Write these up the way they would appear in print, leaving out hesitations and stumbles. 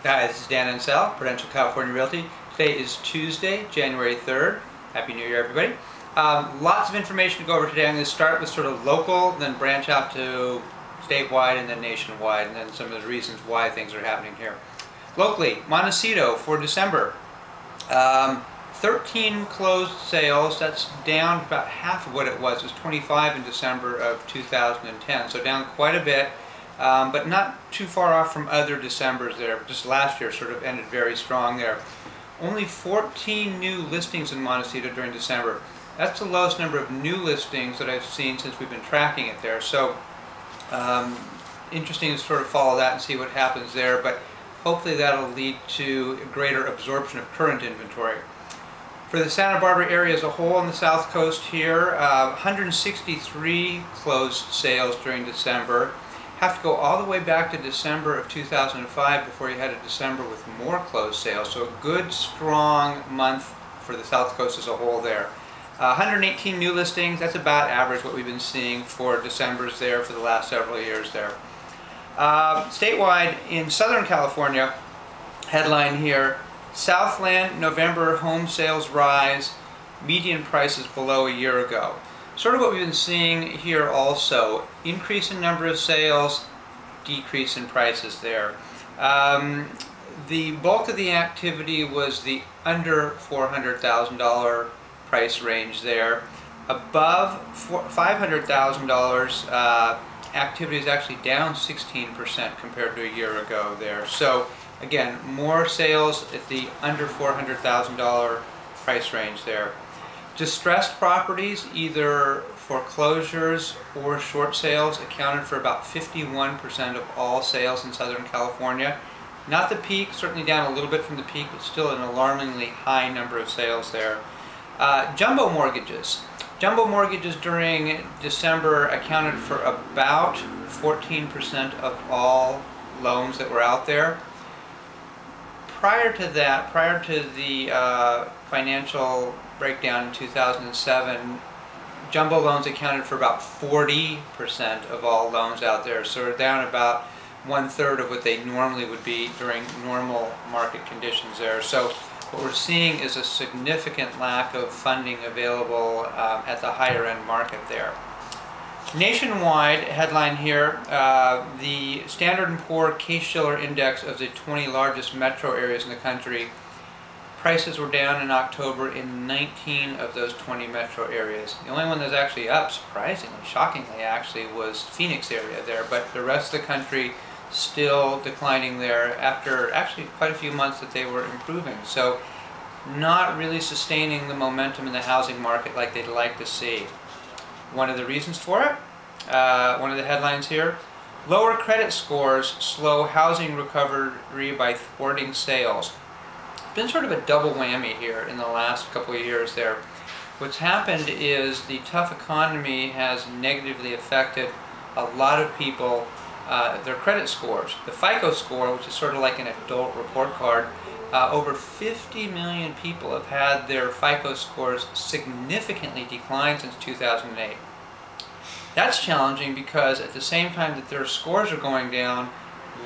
Hi, this is Dan Ansell, Prudential California Realty. Today is Tuesday, January 3rd. Happy New Year, everybody. Lots of information to go over today. I'm going to start with sort of local, then branch out to statewide, and then nationwide, and then some of the reasons why things are happening here. Locally, Montecito for December. 13 closed sales. That's down about half of what it was. It was 25 in December of 2010, so down quite a bit. But not too far off from other Decembers there. Just last year sort of ended very strong there. Only 14 new listings in Montecito during December. That's the lowest number of new listings that I've seen since we've been tracking it there. So interesting to sort of follow that and see what happens there, but hopefully that'll lead to greater absorption of current inventory. For the Santa Barbara area as a whole on the south coast here, 163 closed sales during December. Have to go all the way back to December of 2005 before you had a December with more closed sales. So a good, strong month for the South Coast as a whole there. 118 new listings, that's about average what we've been seeing for Decembers there for the last several years there. Statewide in Southern California, headline here, Southland November home sales rise, median prices below a year ago. Sort of what we've been seeing here also, increase in number of sales, decrease in prices there. The bulk of the activity was the under $400,000 price range there. Above $500,000 activity is actually down 16% compared to a year ago there. So again, more sales at the under $400,000 price range there. Distressed properties, either foreclosures or short sales, accounted for about 51% of all sales in Southern California. Not the peak, certainly down a little bit from the peak, but still an alarmingly high number of sales there. Jumbo mortgages. Jumbo mortgages during December accounted for about 14% of all loans that were out there. Prior to that, prior to the financial breakdown in 2007, jumbo loans accounted for about 40% of all loans out there, so we're down about 1/3 of what they normally would be during normal market conditions there. So what we're seeing is a significant lack of funding available at the higher end market there. Nationwide, headline here, the Standard & Poor Case-Shiller Index of the 20 largest metro areas in the country, prices were down in October in 19 of those 20 metro areas. The only one that's actually up, surprisingly, shockingly actually, was Phoenix area there, but the rest of the country still declining there after actually quite a few months that they were improving. So not really sustaining the momentum in the housing market like they'd like to see. One of the reasons for it, one of the headlines here, lower credit scores slow housing recovery by thwarting sales. Been sort of a double whammy here in the last couple of years there. What's happened is the tough economy has negatively affected a lot of people, their credit scores. The FICO score, which is sort of like an adult report card, over 50 million people have had their FICO scores significantly decline since 2008. That's challenging because at the same time that their scores are going down,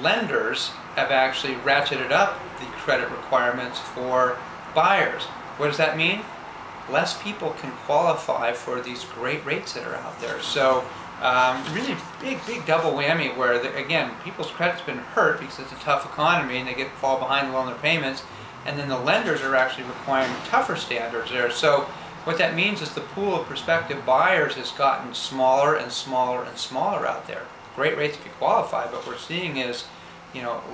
lenders have actually ratcheted up the credit requirements for buyers. What does that mean? Less people can qualify for these great rates that are out there. So really big double whammy where, again, people's credit's been hurt because it's a tough economy and they fall behind on their payments, and then the lenders are actually requiring tougher standards there. So what that means is the pool of prospective buyers has gotten smaller and smaller and smaller out there. Great rates if you qualify, but what we're seeing is,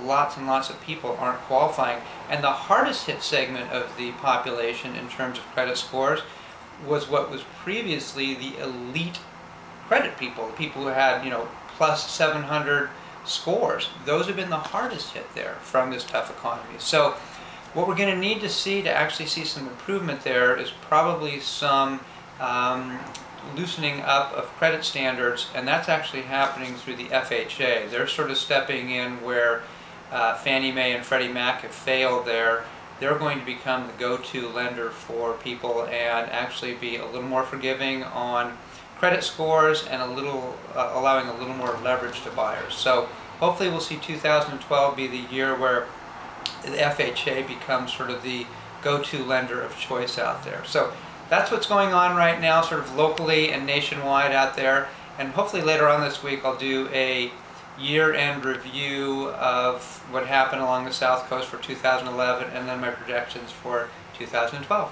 lots and lots of people aren't qualifying. And the hardest hit segment of the population in terms of credit scores was what was previously the elite credit people, the people who had, plus 700 scores. Those have been the hardest hit there from this tough economy. So what we're going to need to see to actually see some improvement there is probably some loosening up of credit standards, and that's actually happening through the FHA. They're sort of stepping in where Fannie Mae and Freddie Mac have failed there. They're going to become the go-to lender for people and actually be a little more forgiving on credit scores and allowing a little more leverage to buyers. So hopefully we'll see 2012 be the year where the FHA becomes sort of the go-to lender of choice out there. So that's what's going on right now, sort of locally and nationwide out there. And hopefully later on this week I'll do a year-end review of what happened along the South Coast for 2011 and then my projections for 2012.